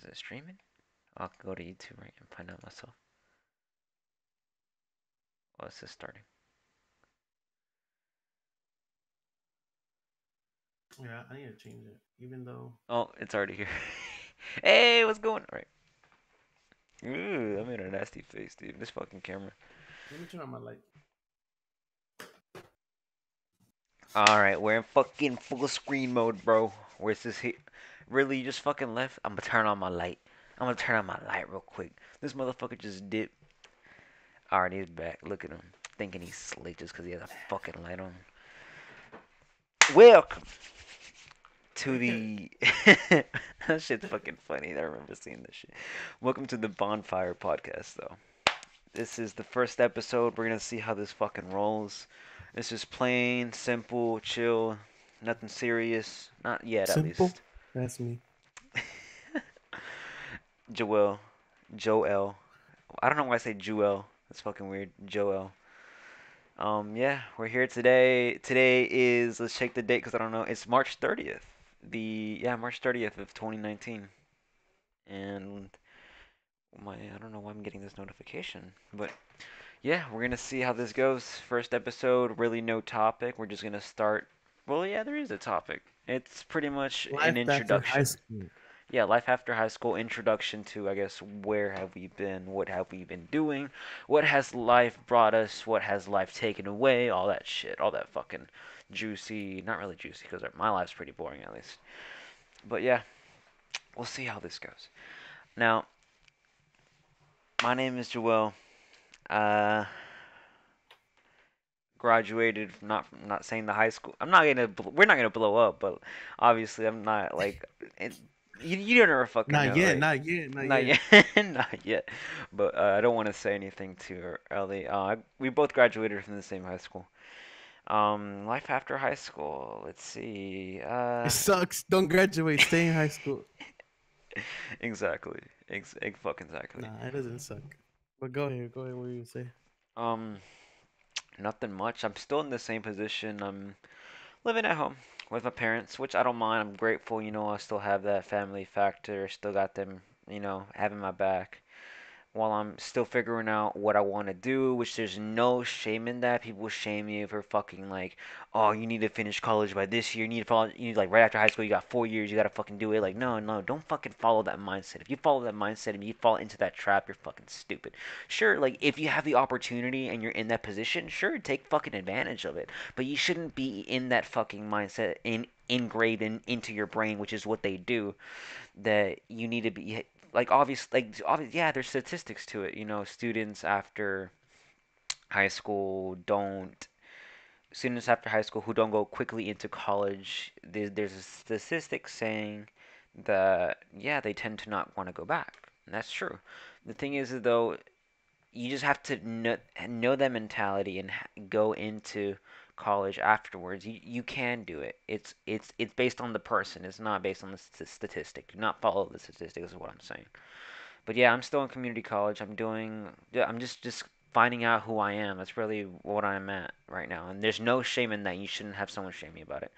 Is it streaming? I'll go to YouTube right and find out myself. Oh, it's just starting. Yeah, I need to change it. Even though Oh, it's already here. Hey, what's going on? Right. Ooh, I made a nasty face, dude. This fucking camera. let me turn on my light. Alright, we're in fucking full screen mode, bro. Where's this hit? Really, you just fucking left? I'm gonna turn on my light. I'm gonna turn on my light real quick. This motherfucker just dipped. Alright, he's back. Look at him. Thinking he's slick just because he has a fucking light on. Welcome to the. That shit's fucking funny. I remember seeing this shit. Welcome to the Bonfire podcast, though. This is the first episode. We're gonna see how this fucking rolls. This is plain, simple, chill, nothing serious. Not yet, at Simple. least. That's me. Joel, Joel. I don't know why I say Joel. That's fucking weird. Joel. Yeah, we're here today. Today is, let's check the date because I don't know. It's March 30th. March 30th of 2019. And I don't know why I'm getting this notification, but yeah, we're gonna see how this goes. First episode, really no topic. We're just gonna start. Well, yeah, there is a topic. It's pretty much an Life after high introduction. school. Yeah, life after high school, introduction to, I guess, where have we been? What have we been doing? What has life brought us? What has life taken away? All that shit. All that fucking juicy. Not really juicy because my life's pretty boring at least. But yeah, we'll see how this goes. Now, my name is Joel. Uh, graduated from not saying the high school. We're not gonna blow up, but obviously I'm not like it, you don't ever fucking Not know, yet. right? Not yet. Not Not yet. yet, not yet. But I don't want to say anything too early. We both graduated from the same high school. Life after high school. Let's see. It sucks. Don't graduate. Stay in high school. Exactly. Fucking exactly. Nah, it doesn't suck. But go ahead. Go ahead. What you say? Um, Nothing much. I'm still in the same position. I'm living at home with my parents, which I don't mind. I'm grateful, I still have that family factor, still got them, having my back while I'm still figuring out what I want to do, which there's no shame in that. People shame you for fucking like, oh, you need to finish college by this year. You need like right after high school, you got 4 years, you gotta fucking do it. Like, no, no, don't fucking follow that mindset. If you follow that mindset and you fall into that trap, you're fucking stupid. Sure, like if you have the opportunity and you're in that position, sure, take fucking advantage of it. But you shouldn't be in that fucking mindset engraved into your brain, which is what they do, that you need to be yeah, there's statistics to it. Students after high school don't students after high school who don't go quickly into college, there's a statistic saying that yeah, they tend to not want to go back. And that's true. The thing is though, you just have to know that mentality and go into college afterwards. You can do it. It's based on the person. It's not based on the statistic. Do not follow the statistics is what I'm saying. But yeah, I'm still in community college. Yeah, I'm just finding out who I am. That's really what I'm at right now. And there's no shame in that. You shouldn't have someone shame me about it.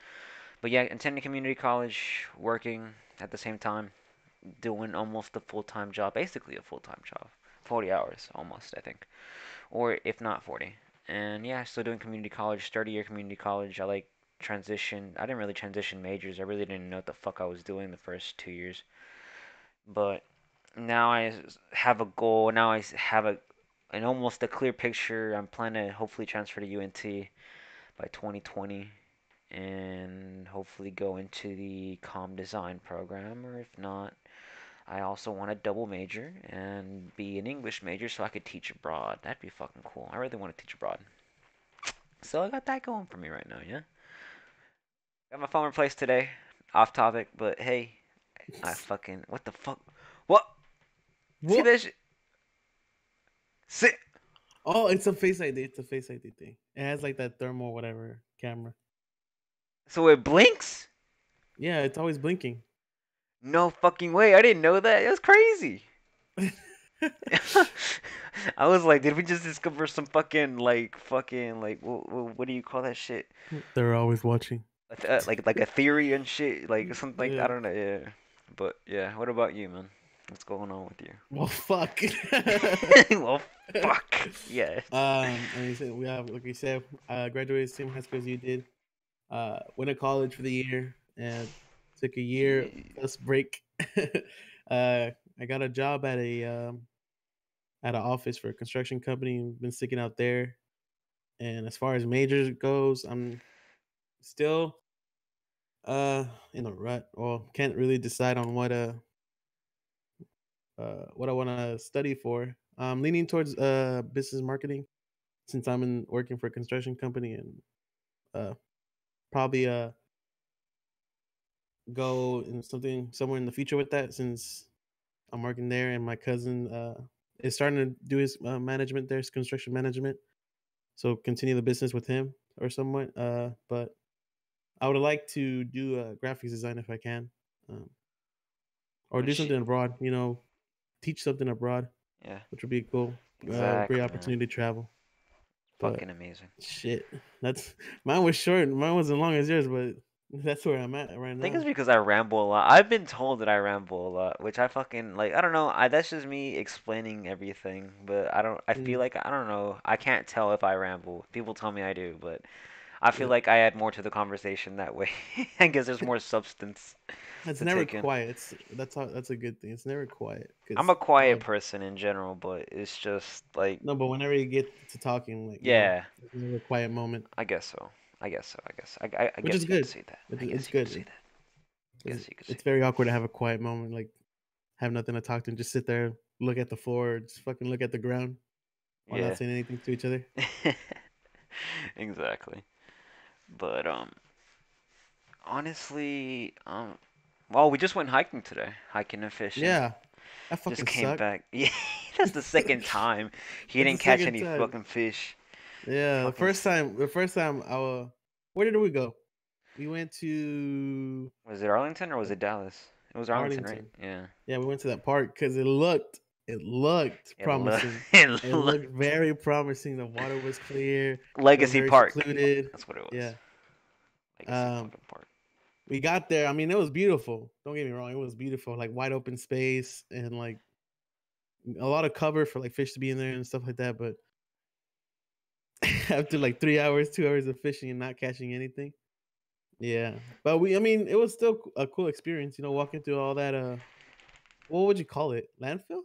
But yeah, attending community college, working at the same time, doing almost a full-time job, basically a full-time job. 40 hours almost, I think. Or if not 40. And yeah, still doing community college, 30-year community college. I like transition. I didn't really transition majors. I really didn't know what the fuck I was doing the first 2 years. But now I have a goal. Now I have an almost a clear picture. I'm planning to hopefully transfer to UNT by 2020 and hopefully go into the comm design program, or if not, I also want to double major and be an English major so I could teach abroad. That'd be fucking cool. I really want to teach abroad. So I got that going for me right now, yeah. Got my phone replaced today. Off topic, but hey, I fucking what the fuck? What? See What? that shit? Sit. Oh, it's a face ID. It's a face ID thing. It has like that thermal whatever camera. So it blinks? Yeah, it's always blinking. No fucking way. I didn't know that. That's crazy. I was like, did we just discover some fucking like what do you call that shit? They're always watching. Like a theory and shit, like something like I Yeah. don't know. Yeah, but yeah. What about you, man? What's going on with Well, fuck. you? Well, fuck. Yeah. I mean, so we have, like you said, graduated same high school as you did. Went to college for the year and took a year Yeah. plus break. I got a job at an office for a construction company. Been sticking out there. And as far as majors goes, I'm still in a rut. Well, can't really decide on what I want to study for. I'm leaning towards business marketing since I'm in working for a construction company and uh probably go in something somewhere in the future with that since I'm working there and my cousin is starting to do his management there, his construction management. So continue the business with him or somewhat. But I would like to do graphics design if I can, um, or do Which, something abroad. Teach something abroad, yeah, which would be cool. Great exactly, man. opportunity to travel. But Fucking amazing. shit, that's mine was short. Mine wasn't long as yours, but that's where I'm at right I think it's now. because I ramble a lot. I've been told that I ramble a lot, which I fucking like. I don't know. That's just me explaining everything, but I don't. I feel Mm, like I don't know. I can't tell if I ramble. People tell me I do, but I feel yeah. like I add more to the conversation that way. I guess there's more substance It's to never take in. quiet. That's a good thing. It's never quiet I'm a because quiet person in general, but it's just like, no, but whenever you get to talking, like yeah, there's never a quiet moment, I guess so. I guess so. I guess. I which is guess you could good. say that. I It's guess you could say good. that. I It's, guess you could say it's very awkward to have a quiet moment, like have nothing to talk to, and just sit there, look at the floor, just fucking look at the ground while not that. saying anything to each other. Yeah. Exactly. But honestly, well, we just went hiking today, hiking and fishing. Yeah, that Just fucking came sucked. back. Yeah, that's the second time. He That's the didn't catch second any time. fucking fish. Yeah, Fucking. the first time where did we go? We went to Was it Arlington or was uh, it Dallas? It was Arlington, right? Arlington. Yeah. Yeah, we went to that park because it looked It look. promising. It It look. looked very promising. The water was clear. It was Legacy very Park. secluded. That's what it was. Yeah. Legacy Um, fucking Park. we got there. I mean, it was beautiful. Don't get me wrong. It was beautiful. Like wide open space and like a lot of cover for like fish to be in there and stuff like that. But after like 3 hours, 2 hours of fishing and not catching anything. Yeah. But I mean, it was still a cool experience, walking through all that, what would you call it? Landfill?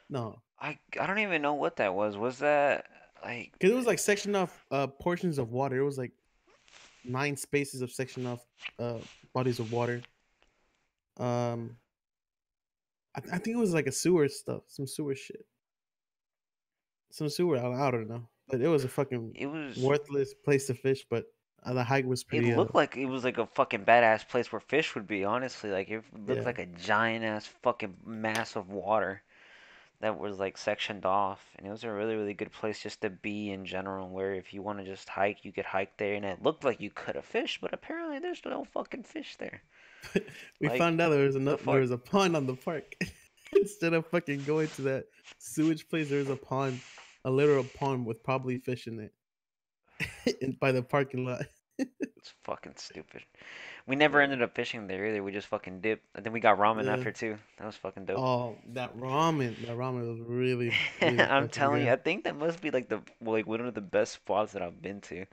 No. I don't even know what that was. Was that like? Because it was like sectioned off portions of water. It was like 9 spaces of sectioned off uh, bodies of water. Um, I think it was like a sewer stuff, some sewer shit, some sewer. I don't know, but it was a fucking It was. worthless place to fish. But the hike was It pretty. looked like it was like a fucking badass place where fish would be. Honestly, like it looked Yeah. like a giant ass fucking mass of water that was like sectioned off, and it was a really really good place just to be in general. Where if you want to just hike, you could hike there, and it looked like you could have fished, but apparently there's no fucking fish there. We Like found out the there fuck? was a pond on the park. Instead of fucking going to that sewage place, there was a pond, a literal pond with probably fish in it, by the parking lot. It's fucking stupid. We never Uh, ended up fishing there either. We just fucking dipped. I think we got ramen yeah. after too. That was fucking dope. Oh, that ramen was really, really I'm fucking telling you, I good. think that must be like the like one of the best spots that I've been to.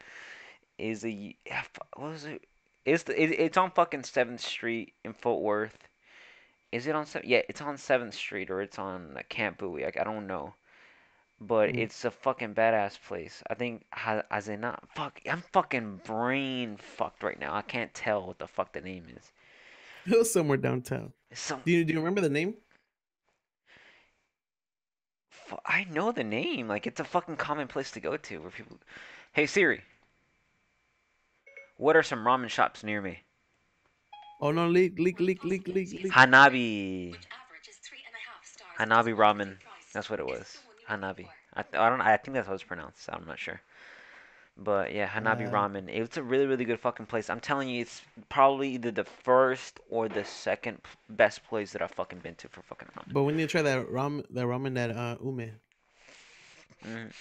Is a yeah, what was it? It's on fucking Seventh Street in Fort Worth. Is it on Seventh? Yeah, it's on Seventh Street or it's on Camp Bowie. Like, I don't know, but Mm. it's a fucking badass place. I think has it not? Fuck, I'm fucking brain fucked right now. I can't tell what the fuck the name is. It was somewhere downtown. It's some. Do you remember the name? I know the name. Like, it's a fucking common place to go to where people. Hey Siri, what are some ramen shops near me? Oh no, leak. Hanabi. Hanabi ramen. That's what it was. Hanabi. I don't. I think that's how it's pronounced. I'm not sure. But yeah, Hanabi Uh, ramen. It's a really really good fucking place. I'm telling you, it's probably either the first or the second best place that I've fucking been to for fucking ramen. but we need to try that ramen that ume. Mm.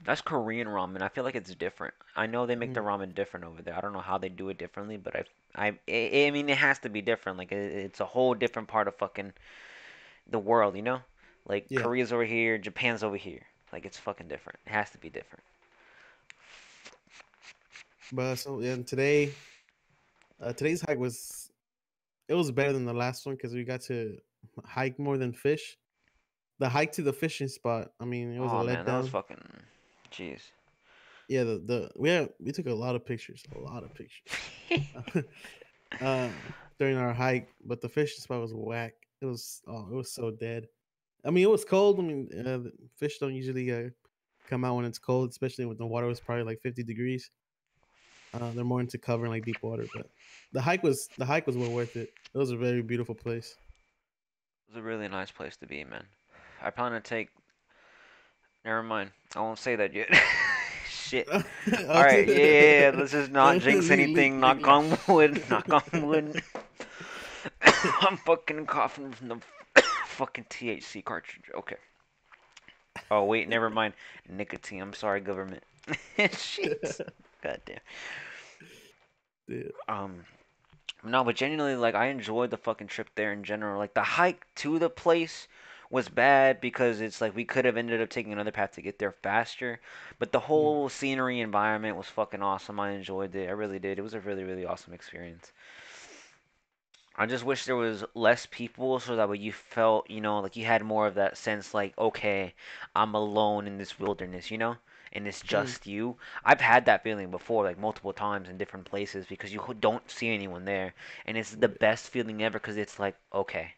That's Korean ramen. I feel like it's different. I know they make the Mm. ramen different over there. I don't know how they do it differently, but I mean, it has to be different. Like it's a whole different part of fucking the world, you know? Like Yeah. Korea's over here, Japan's over here. Like it's fucking different. It has to be different. But so yeah, and today's hike was it was better than the last one because we got to hike more than fish. The hike to the fishing spot, I mean, it was a Oh man, that was letdown. fucking jeez. Yeah, we took a lot of pictures, a lot of pictures. uh During our hike, but the fishing spot was whack. It was so dead. I mean, it was cold. I mean, the fish don't usually come out when it's cold, especially when the water was probably like 50 degrees. They're more into covering like deep water, but the hike was well worth it. It was a very beautiful place. It was a really nice place to be, man. I plan to take. Never mind. I won't say that yet. Shit. All right. Yeah, yeah, yeah. Let's just not jinx anything. Leak, Knock leak. on wood. Knock on wood. I'm fucking coughing from the fucking THC cartridge. Okay. Oh wait, never mind. Nicotine. I'm sorry, government. Shit. Goddamn. Yeah. Um. No, but genuinely, like I enjoyed the fucking trip there in general. Like the hike to the place was bad because it's like we could have ended up taking another path to get there faster. But the Mm, whole scenery environment was fucking awesome. I enjoyed it. I really did. It was a really, really awesome experience. I just wish there was less people so that way you felt, like you had more of that sense like, okay, I'm alone in this wilderness, and it's mm, just you. I've had that feeling before, like multiple times in different places because you don't see anyone there. And it's the yeah. best feeling ever because it's like, okay,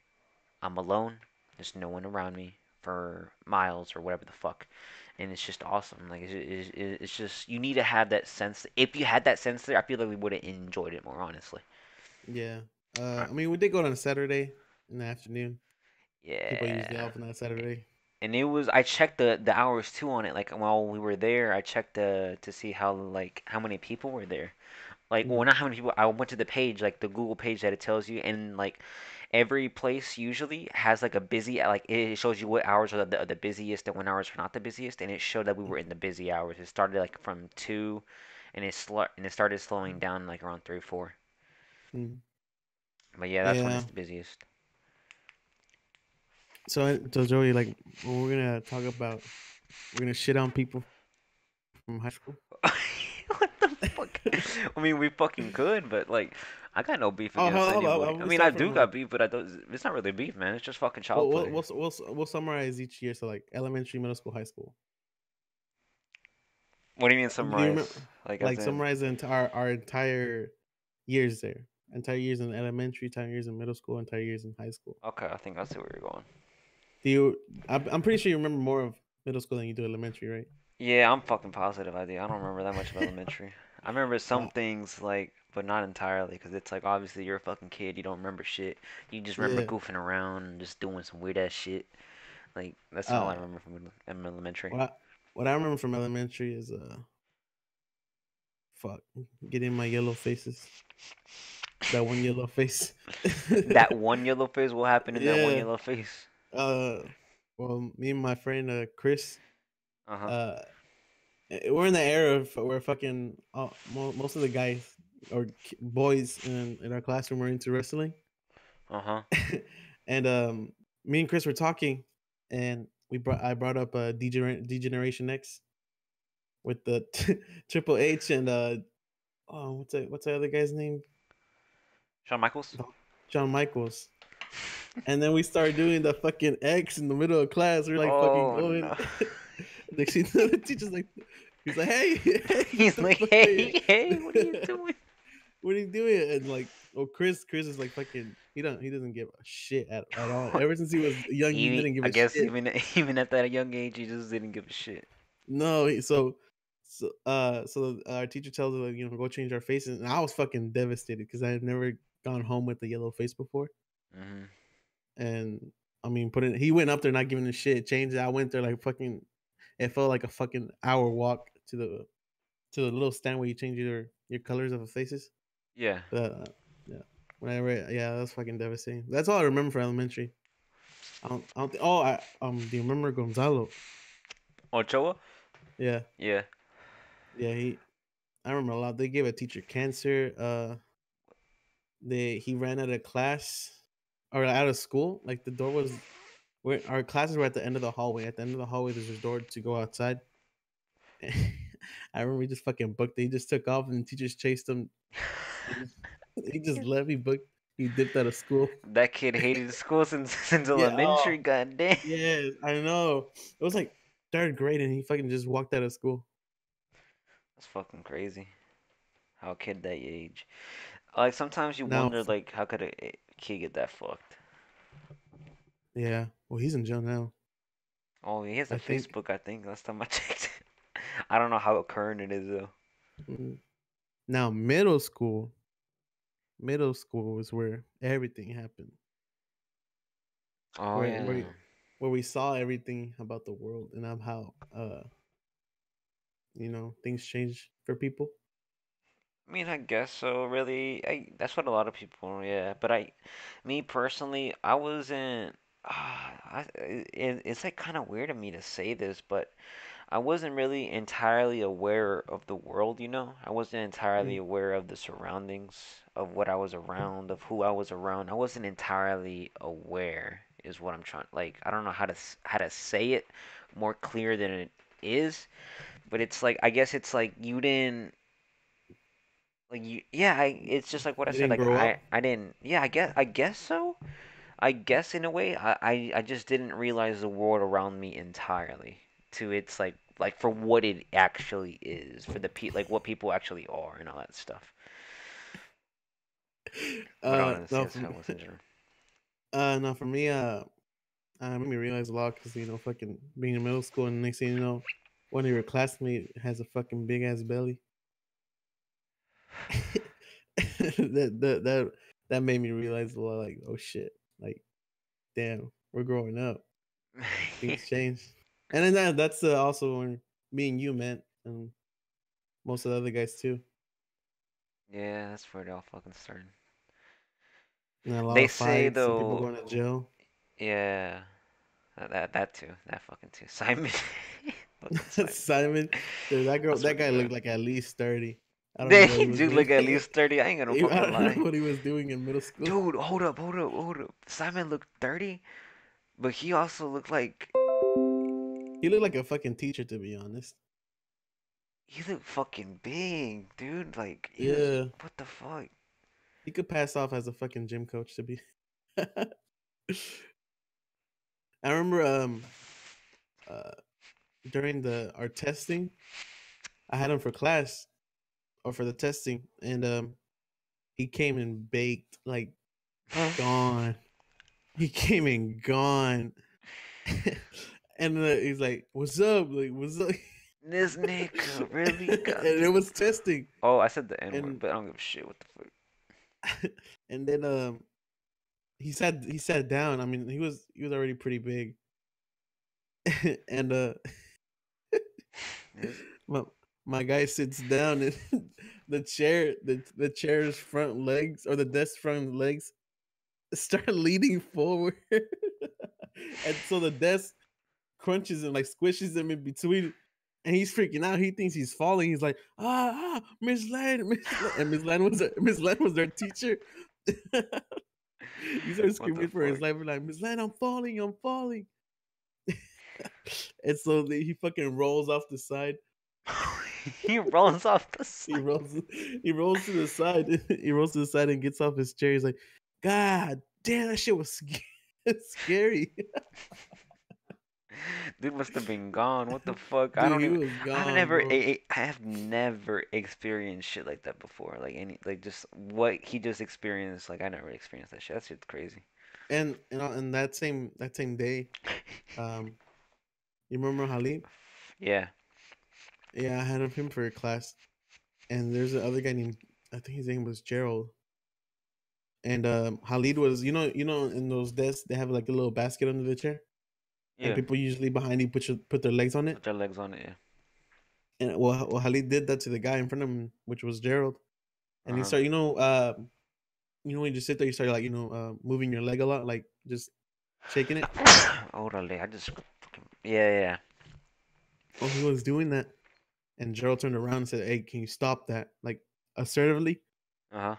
I'm alone. There's no one around me for miles or whatever the fuck. And it's just awesome. Like, it's just, you need to have that sense. If you had that sense there, I feel like we would have enjoyed it more, honestly. Yeah. Uh, I mean, we did go on a Saturday in the afternoon. People usually Yeah. off on that Saturday. And it was I checked the hours too on it. Like while we were there, I checked to see how many people were there. Like well Mm, not how many people. I went to the page like the Google page that it tells you, and like every place usually has like a busy like it shows you what hours are the busiest and when hours are not the busiest, and it showed that we were in the busy hours. It started like from 2, and it started slowing down like around 3 4. mm. But yeah, that's when it's Yeah. the busiest. So Joey, like, when we're gonna shit on people from high school. What the fuck? I mean, we fucking could, but like, I got no beef Oh, against hold anybody. on. I We mean, I start do from got beef, but I don't. It's not really beef, man. It's just fucking child play. we'll summarize each year. So like elementary, middle school, high school. What do you mean Do you summarize? remember? Like, as Like in? summarize the entire our entire years there. Entire years in elementary, entire years in middle school, entire years in high school. Okay, I think I see where you're going. Do you? I'm pretty sure you remember more of middle school than you do elementary, right? Yeah, I'm fucking positive I do. I don't remember that much of elementary. I remember some Wow. things, like, but not entirely, because it's like obviously you're a fucking kid. You don't remember shit. You just remember Yeah. goofing around and just doing some weird ass shit. Like, that's all I Uh, remember from elementary. what I what I remember from elementary is fuck, getting my yellow faces. That one yellow face. That one yellow face, what happened in that one Yeah. yellow face? Uh, well, me and my friend Chris, Uh huh. uh, we're in the era of where fucking most of the guys or boys in our classroom were into wrestling, Uh huh. and me and Chris were talking, and I brought up Degeneration X with the Triple H and oh what's the other guy's name? Shawn Michaels? Oh, Shawn Michaels. And then we started doing the fucking X in the middle of class. We're like fucking Oh going. no. Next thing you know, the teacher's like, he's like, hey, hey, what He's the like, fuck are you? hey, hey, what are you doing? What are you doing? And like, oh, Chris is like fucking. He doesn't give a shit at all. Ever since he was young, he Even didn't give I a guess shit. even at that young age, he just didn't give a shit. No, so our teacher tells us like, go change our faces, and I was fucking devastated because I had never gone home with a yellow face before. Hmm. And I mean, he went up there not giving a shit, changed it. I went there like fucking. It felt like a fucking hour walk to the little stand where you change your colors of the faces. Yeah. But yeah, yeah, that's fucking devastating. That's all I remember for elementary. I don't. Oh, do you remember Gonzalo? Ochoa? Yeah, Yeah. yeah. I remember a lot. They gave a teacher cancer. He ran out of class or out of school. Like the door was. our classes were at the end of the hallway. At the end of the hallway, there's a door to go outside. I remember he just fucking booked it. He just took off, and the teachers chased him. He just, he just left. He booked. He dipped out of school. That kid hated school since Yeah. Oh, elementary. God damn. yes. I know. It was like third grade, and he fucking just walked out of school. That's fucking crazy. How a kid that age. Like sometimes you Now, wonder like how could a kid get that fucked? yeah. Well, he's in jail now. Oh, he has a I think. Facebook, I think. Last time I checked. I don't know how current it is though. Mm. Now, middle school is where everything happened. Oh Where yeah. where where we saw everything about the world and how things change for people. I mean, I guess so. Really, that's what a lot of people. Yeah, but me personally, I wasn't. It's like kind of weird of me to say this, but I wasn't really entirely aware of the world, you know? I wasn't entirely Mm. aware of the surroundings, of what I was around, of who I was around. I wasn't entirely aware, is what I'm trying. Like, I don't know how to say it more clear than it is, but it's like I guess it's like you didn't like you yeah, it's just like what I You said. didn't Like grow up. I didn't yeah, I guess so. I guess in a way, I just didn't realize the world around me entirely to its like for what it actually is, for the like what people actually are and all that stuff. But honestly, No, that's how it was in general. no, for me, made me realize a lot because fucking being in middle school, and next thing you know, one of your classmates has a fucking big ass belly. That made me realize a lot. Like, oh shit, like damn, we're growing up. Things change, and then that's also when me and you met, and most of the other guys too. Yeah, that's where it all fucking started. And a lot They of say fights and people though, going to jail. yeah, that too, that fucking too. Simon, fucking Simon. Simon, dude, I that swear to guy God, looked like at least 30. I don't know they what he was do doing. look at least 30. I ain't gonna I fucking don't know lie. what he was doing in middle school. Dude, hold up. Simon looked 30, but he also looked like He looked like a fucking teacher, to be honest. he looked fucking big, dude. Like he was, Yeah, what the fuck? he could pass off as a fucking gym coach, to be. I remember uh during the our testing, I had him for class or for the testing, and he came in baked, like gone. He came in gone, and he's like, "What's up? Like, what's up?" This nigga really And got. it was testing, Oh, I said the N word, and but I don't give a shit. What the fuck? and then he sat down. I mean, he was already pretty big, and This, my my guy sits down, and the chair's front legs or the desk front legs start leaning forward, and so the desk crunches and like squishes him in between. And he's freaking out. He thinks he's falling. He's like, Miss Lan, Miss Lan. And Miss Lan was their teacher. He started what the screaming for his fuck? life, like, Miss Lan, I'm falling, I'm falling. And so he fucking rolls off the side. He rolls off the He side. rolls he rolls to the side. He rolls to the side and gets off his chair. He's like, God damn, that shit was scary. Dude must have been gone. What the fuck? I Dude, don't he even. was I've gone, never. bro. I have never experienced shit like that before. Like any. Like just what he just experienced. Like I never experienced that shit. That shit's crazy. And that same day, um, you remember Halid? Yeah. Yeah, I had him for a class, and there's another guy named, I think his name was Gerald, and Halid was, in those desks they have like a little basket under the chair, and Yeah. people usually behind you put their legs on it, Put their legs on it. Yeah. and well Halid did that to the guy in front of him, which was Gerald, and he Uh started, when you just sit there, you start like moving your leg a lot, like just shaking it. huh. Orale. I just. Fucking, yeah. Yeah. Well, he was doing that, and Gerald turned around and said, "Hey, can you stop that?" Like assertively. Uh huh.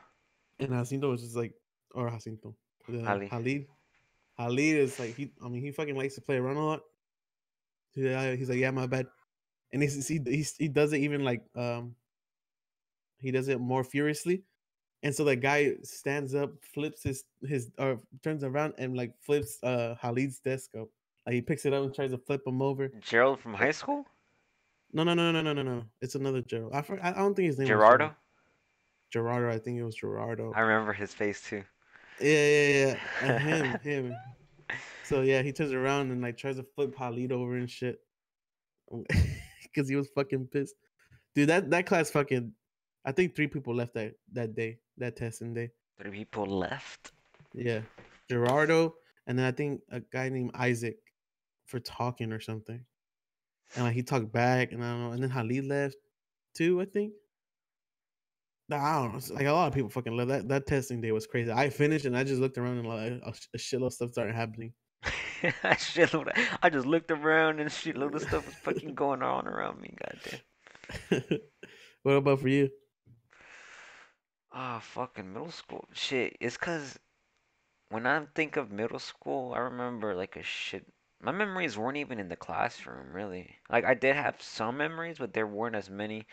And Jacinto was just like, or Jacinto, the Ali. Khalid is like he fucking likes to play around a lot. He's like, yeah, my bad, and he does it even like he does it more furiously. And so the guy stands up, flips his or turns around and like flips Khalid's desk up. Like he picks it up and tries to flip him over. Gerald from Eh, high school? no. It's another Gerald. I don't think his name was Gerald. Gerardo? Gerardo, I think it was Gerardo. I remember his face too. Yeah. Him. So yeah, he turns around and like tries to flip Khalid over and shit because he was fucking pissed. Dude, that class fucking. I think three people left that day, that testing day. 3 people left. Yeah, Gerardo, and then I think a guy named Isaac for talking or something, and like he talked back, and I don't know, and then Khalid left too. I think. Nah, I don't know. Like a lot of people fucking left. That testing day was crazy. I finished and I just looked around and like a shitload of stuff started happening. Shitload. I just looked around and shitload of stuff was fucking going on around me. Goddamn. What about for you? Ah, fucking middle school. Shit. It's cause when I think of middle school, I remember like a shit. My memories weren't even in the classroom, really. Like I did have some memories, but there weren't as many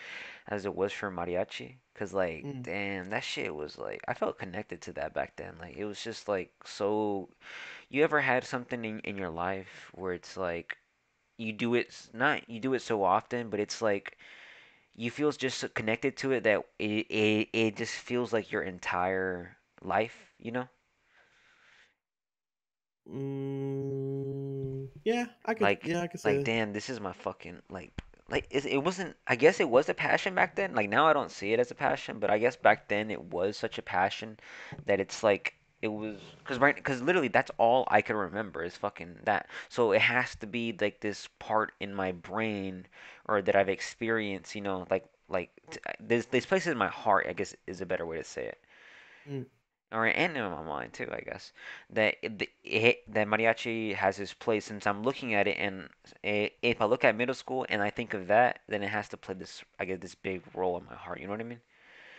as it was for mariachi. Cause like, Mm, damn, that shit was like I felt connected to that back then. Like it was just like so. You ever had something in your life where it's like you do it not you do it so often, but it's like you feel just so connected to it that it just feels like your entire life, you know? yeah, Like I could say like that. damn, this is my fucking like it wasn't. I guess it was a passion back then. Like now I don't see it as a passion, but I guess back then it was such a passion that it's like it was because literally that's all I can remember is fucking that. So it has to be like this part in my brain or that I've experienced, this place in my heart, I guess is a better way to say it, Mm, or and in my mind too, I guess that mariachi has this place. Since I'm looking at it, and if I look at middle school and I think of that, then it has to play this, I guess, this big role in my heart. You know what I mean?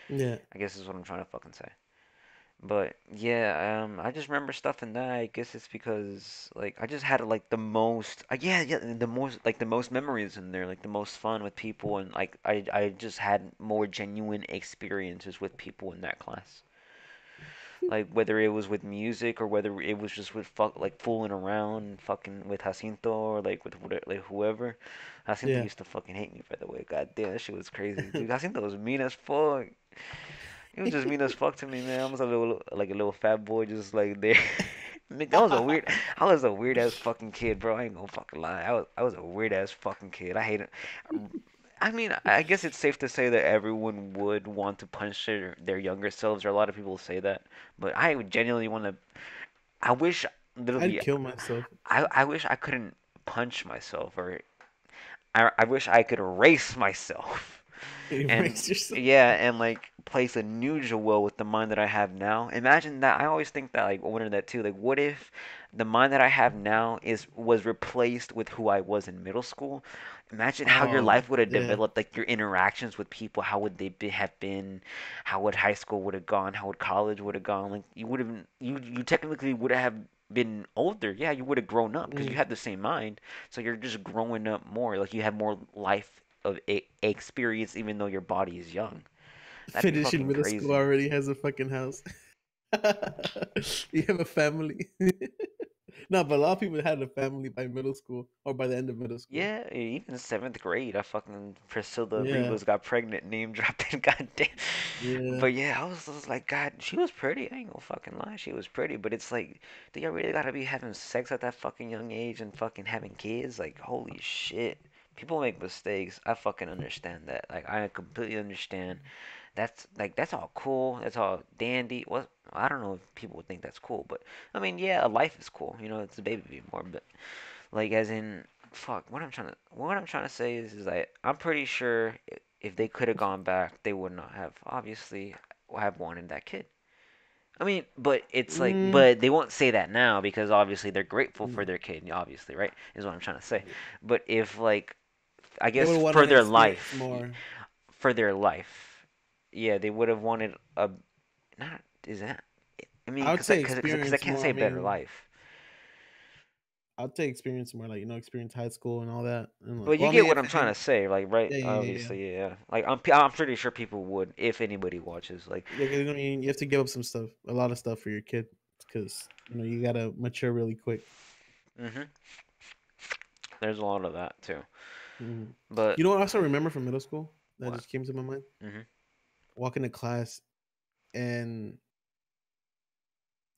yeah, I guess is what I'm trying to fucking say. But yeah, I just remember stuff in that. I guess it's because like I just had like the most, the most memories in there, like the most fun with people, and like I just had more genuine experiences with people in that class. Like whether it was with music or whether it was just with like fooling around, fucking with Jacinto or like with like whoever. Jacinto yeah. used to fucking hate me by the way. God damn, that shit was crazy, dude. Jacinto was mean as fuck. He was just mean as fuck to me, man. I was a little fat boy, just like there. Man, that was a weird. I was a weird ass fucking kid, bro. I ain't gonna fucking lie. I was a weird ass fucking kid. I hate it. I mean, I guess it's safe to say that everyone would want to punch their younger selves, or a lot of people say that. But I would genuinely want to. I wish, I'd literally, kill myself. I wish I couldn't punch myself, or I wish I could erase myself. And Erase yourself. yeah, and like place a new Joel with the mind that I have now. Imagine that. I always think that, like, I wonder that too. Like, what if the mind that I have now is was replaced with who I was in middle school? Imagine how your Oh, life would have yeah. developed, like your interactions with people. How would have been? How would high school would have gone? How would college would have gone? Like, you would have you technically would have been older. Yeah, you would have grown up because you Mm. had the same mind. So you're just growing up more. Like you have more life of experience, even though your body is young. That'd be Finishing fucking middle school crazy. already has a fucking house. You have a family. No, but a lot of people had a family by middle school or by the end of middle school. Yeah, even seventh grade, I fucking Priscilla Yeah, Rivas got pregnant, name dropping, goddamn. yeah. But yeah, I was like, God, she was pretty. I ain't gonna fucking lie, she was pretty. But it's like, do you really gotta be having sex at that fucking young age and fucking having kids? Like, holy shit. People make mistakes. I fucking understand that. Like, I completely understand. That's all cool. That's all dandy. What I don't know if people would think that's cool, but I mean, yeah, a life is cool. You know, it's a baby being born, but like as in, fuck. What I'm trying to say is that I'm pretty sure if they could have gone back, they would not have obviously have wanted that kid. I mean, but it's like, Mm, but they won't say that now because obviously they're grateful for no. their kid. Obviously, right? Is what I'm trying to say. But if like, I They guess would have wanted for to their experience life, more. for their life, yeah, they would have wanted a not is that I mean, I would say cause I experience can't more say better having life. I'll take experience more, like, experience high school and all that, and, like But you well, I get mean, what if I'm trying to say, like, right? yeah, yeah, yeah, yeah. Obviously, yeah. Like, I'm pretty sure people would if anybody watches. Like, Yeah, 'cause, you have to give up some stuff, a lot of stuff for your kid, because you gotta mature really quick. hmm there's a lot of that too. Mhm. But You know what I also remember from middle school that what? just came to my mind? hmm Walking to class, and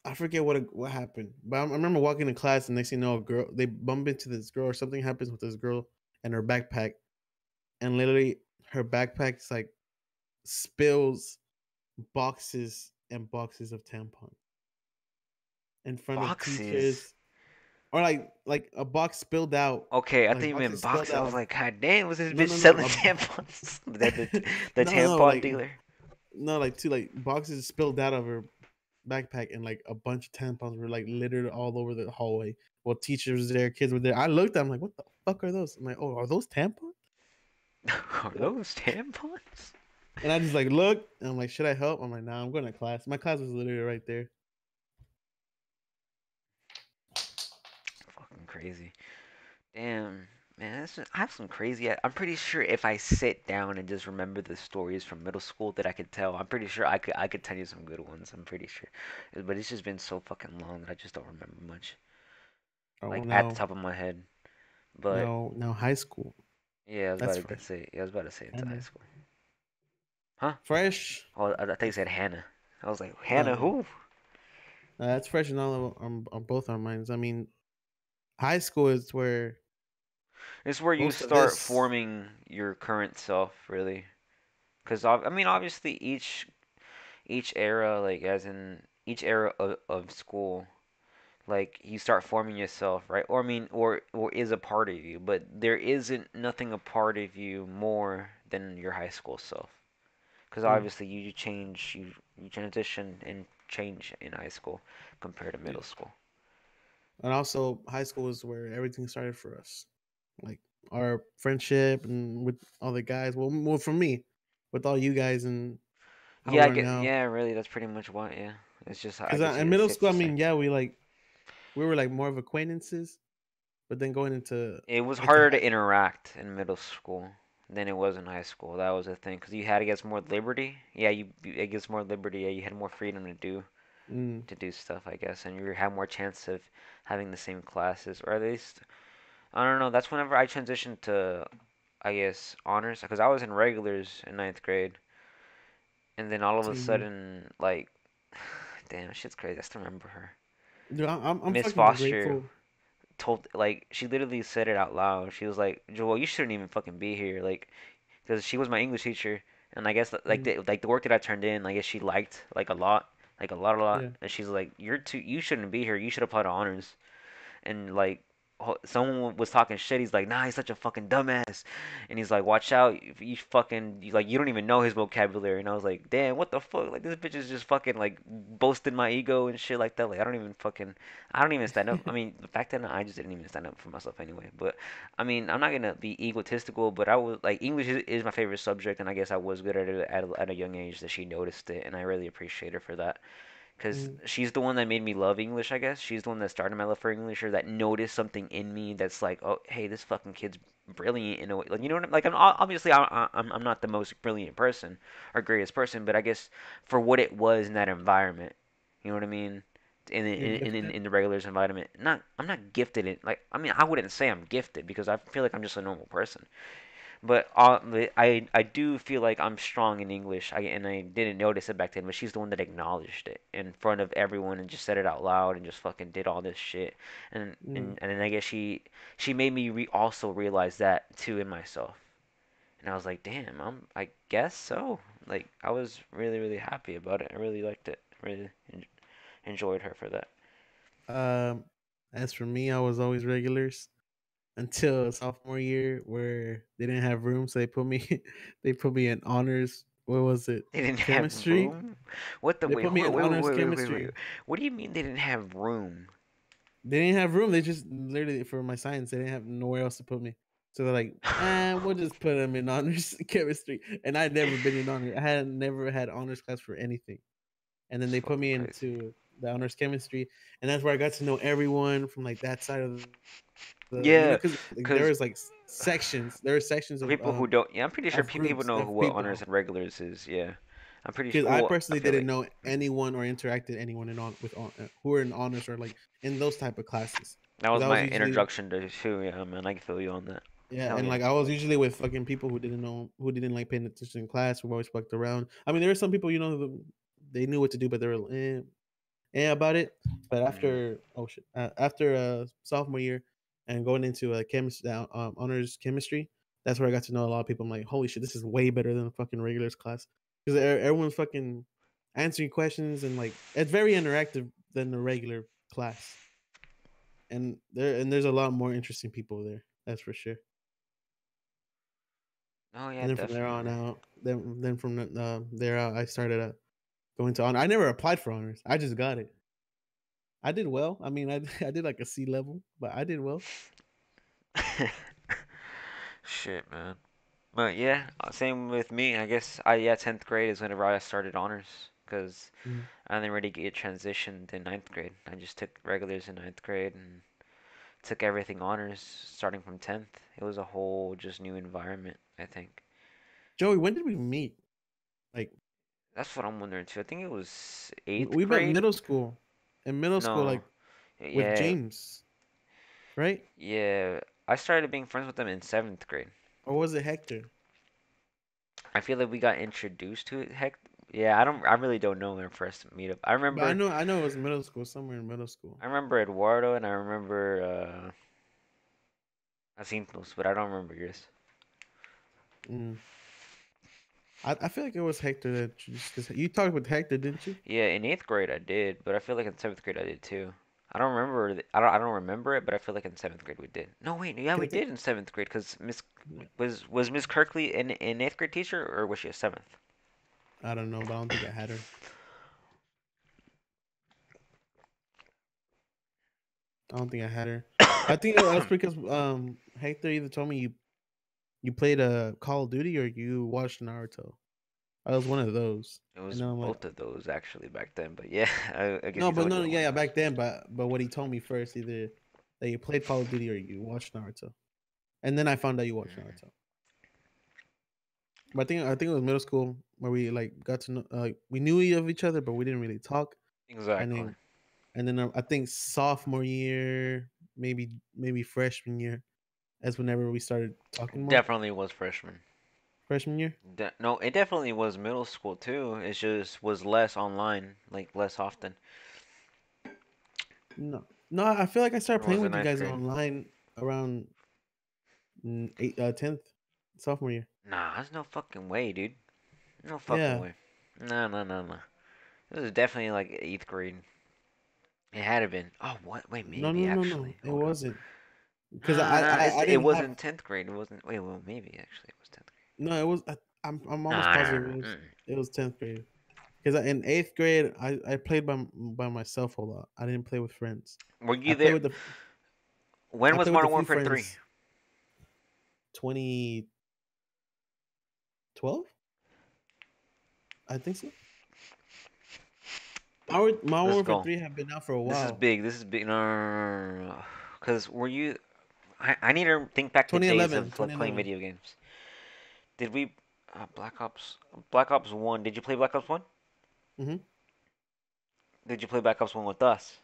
I forget what happened, but I remember walking to class, and next thing you know, a girl they bump into this girl, or something happens with this girl and her backpack, and literally her backpack's like spills boxes and boxes of tampons in front of Boxes. teachers, or like a box spilled out, Okay, I like think you meant boxes spilled boxes. I out was of like, God damn, was this no, bitch no, no, selling tampons? The no, tampon like dealer. no, like two like boxes spilled out of her backpack, and like a bunch of tampons were like littered all over the hallway. Well, teachers were there, kids were there. I looked, I'm like, what the fuck are those? I'm like, oh, are those tampons? Are those tampons? And I just like look, and I'm like, should I help? I'm like, nah, I'm going to class. My class was literally right there. Fucking crazy. Damn, man, I have some crazy. I'm pretty sure if I sit down and just remember the stories from middle school that I could tell, I'm pretty sure I could tell you some good ones. I'm pretty sure, but it's just been so fucking long that I just don't remember much, Oh like at the no, top of my head. But no, no, high school. yeah, I was That's about to fresh. say, yeah, I was about to say into high Hannah. school, huh? Fresh. Oh, I thought you That's said Hannah. I was like, no, Hannah no. who? That's fresh in all of on both our minds. I mean, high school is where It's where you most of start this. forming your current self, really. Because I mean, obviously, each era, like as in each era of school, like you start forming yourself, right? Or I mean, or is a part of you, but there isn't nothing a part of you more than your high school self. Because Mm, obviously you change, you transition and change in high school compared to yeah. middle school. And also, high school is where everything started for us. Like our friendship and with all the guys. Well, for me, with all you guys and how Yeah, we I are get. now. Yeah, really, that's pretty much what. Yeah, it's just I Because guess you in could middle say it's school, I the same. mean, yeah, we were like more of acquaintances, but then going It was into harder high to school. interact in middle school than it was in high school. That was the thing, because you had to get more liberty. Yeah, it gets more liberty. Yeah, you had more freedom Mm, to do stuff, I guess, and you had more chance of having the same classes, or at least I don't know. That's whenever I transitioned to, I guess, honors, because I was in regulars in ninth grade, and then all of a same here. sudden, like, damn, shit's crazy. I still remember her. Dude, I'm Miss fucking Foster grateful. told, like, she literally said it out loud. She was like, Joel, you shouldn't even fucking be here, like, because she was my English teacher, and I guess like Mm, the work that I turned in, I guess she liked like a lot, a lot, yeah. and she's like, you shouldn't be here. You should apply to honors, and like someone was talking shit. He's like, nah, he's such a fucking dumbass, and he's like, watch out, you fucking like you don't even know his vocabulary. And I was like, damn, what the fuck? Like this bitch is just fucking like boasting my ego and shit like that. Like I don't even stand up. I mean, the fact that I just didn't even stand up for myself anyway. But I mean, I'm not gonna be egotistical, but I was like, English is my favorite subject, and I guess I was good at it at a young age that she noticed it, and I really appreciate her for that because Mm, she's the one that made me love English, I guess. She's the one that started my love for English, or that noticed something in me that's like, oh, hey, this fucking kid's brilliant in a way. Like, you know what like, obviously, I'm not the most brilliant person or greatest person, but I guess for what it was in that environment, you know what I mean? you're gifted. In the regulars environment, I'm not gifted in like I mean I wouldn't say I'm gifted because I feel like I'm just a normal person, but I do feel like I'm strong in English. And I didn't notice it back then, but she's the one that acknowledged it in front of everyone and just said it out loud and just fucking did all this shit. Mm. And then I guess she made me also realize that too in myself. And I was like, damn, I guess so. Like I was really happy about it. I really liked it. Really enjoyed her for that. Um, as for me, I was always regulars until sophomore year where they didn't have room, so they put me they put me in honors. What was it? They didn't have Chemistry. room. What the They wait? put me Hold on, in honors wait. chemistry. What do you mean they didn't have room? They didn't have room. They just literally for my science, they didn't have nowhere else to put me. So they're like, we'll just put them in honors chemistry. And I'd never been in honors. I had never had honors class for anything. And then It's they put fucking me crazy. the honors chemistry, and that's where I got to know everyone from like that side of the, Yeah, because like, there because was like sections. There are sections for people who don't, yeah, I'm pretty sure of people groups know who of what honors people. and regulars is. Yeah, I'm pretty sure. Because I Well, I personally feel didn't like know mhm. anyone or interacted anyone in on with who were in honors or like in those type of classes. That Because was I was my usually, introduction to too. Yeah, man, I can feel you on that. yeah, Hell and yeah. like I was usually with fucking people who didn't know, who didn't like paying attention in class, who always fucked around. I mean, there were some people, they knew what to do, but they were about it. But Hmm. after sophomore year and going into chemistry, honors chemistry, that's where I got to know a lot of people. I'm like, holy shit, this is way better than the fucking regulars class, because everyone's fucking answering questions, and like it's very interactive than the regular class. And there's a lot more interesting people there. That's for sure. Oh yeah, And then from there on definitely. out, then from there out, I started going to honor. I never applied for honors. I just got it. I did well. I mean, I I did like a C level, but I did well. Shit, man. But yeah, same with me. I guess I yeah, 10th grade is whenever I started honors, because Mhm. I didn't really get transitioned in ninth grade. I just took regulars in ninth grade and took everything honors starting from 10th. It was a whole just new environment, I think. Joey, when did we meet? Like That's what I'm wondering too. I think it was eighth we met grade. middle school. In middle school, No, like with yeah, James, right? yeah. I started being friends with them in seventh grade. Or was it Hector? I feel like we got introduced to it. Heck, yeah. I really don't know our first meetup. But I know it was middle school, somewhere in middle school. I remember Eduardo, and I remember Jacinto's, but I don't remember yours. Mm. I feel like it was Hector that just because you talked with Hector, didn't you? Yeah, in eighth grade I did, but I feel like in seventh grade I did too. I don't remember. I don't remember it, but I feel like in seventh grade we did. No, wait, yeah, 'Cause we I think did in seventh grade because Miss yeah, was Miss Kirkley an eighth grade teacher or was she a seventh? I don't know, but I don't think I had her. I don't think I had her. I think that was because Hector either told me you played a Call of Duty or you watched Naruto. I was one of those, It and was then I'm like, both of those actually back then, but yeah, I guess no, he but told you no, about one yeah, of yeah, those. back then, but what he told me first, either that you played Call of Duty or you watched Naruto, and then I found out you watched Hmm. Naruto. But I think it was middle school where we like got to know, we knew of each other, but we didn't really talk. And Exactly. I think sophomore year, maybe freshman year, that's whenever we started talking more. Definitely was freshman. Freshman year. No, it definitely was middle school too. It just was less online, like less often. No, no, I feel like I started Or playing was it with you ninth guys grade? online around tenth, sophomore year. Nah, there's no fucking way, dude. No fucking Yeah, way. No, no, no, no. This is definitely like eighth grade. It had to been. Oh, what? Wait, no, maybe no, no, no, actually. it Hold up. wasn't because No, no, I it didn't have. wasn't tenth grade. It wasn't. Wait, well, maybe actually it was tenth grade. No, it was. I'm almost Nah, nah, positive nah. Mm. it was tenth grade. Because in eighth grade, I played by myself a lot. I didn't play with friends. Were I you played there? with the When I was played with a Modern few Warfare 3? friends. 2012, I think so. My Let's Warfare go. 3 have been out for a This is while. big. This is big. No, no, no, no, no. Because were you? I need to think back the days 2011, of like playing 2011. video games. Did we? Black Ops 1. Did you play Black Ops 1? Mm-hmm. Did you play Black Ops 1 with us?